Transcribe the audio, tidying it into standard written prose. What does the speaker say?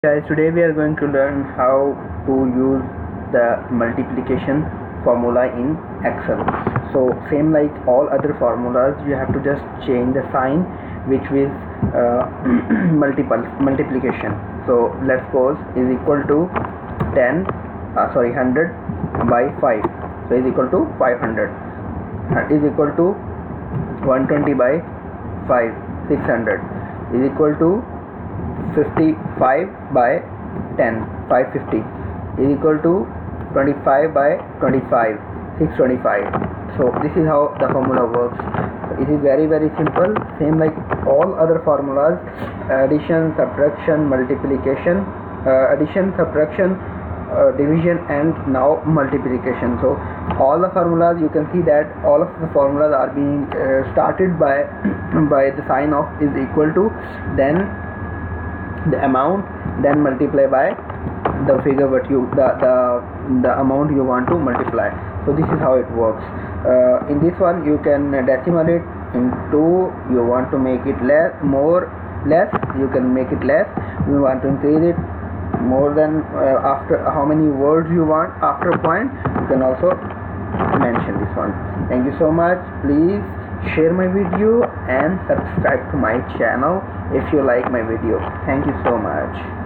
Guys, today we are going to learn how to use the multiplication formula in Excel. So same like all other formulas, you have to just change the sign, which is multiplication. So let's suppose is equal to 100 by 5, so is equal to 500, is equal to 120 by 5, 600, is equal to 55 by 10, 550, is equal to 25 by 25, 625. So this is how the formula works. It is very simple, same like all other formulas: addition, subtraction, multiplication, division, and now multiplication. So all the formulas, you can see that all of the formulas are being started by by the sign of is equal to, then the amount, then multiply by the figure what you the amount you want to multiply. So this is how it works. In this one you can decimal it into, you want to make it less, you can make it less. You want to increase it more than after how many words you want after a point, you can also mention this one. Thank you so much. Please share my video and subscribe to my channel if you like my video. Thank you so much.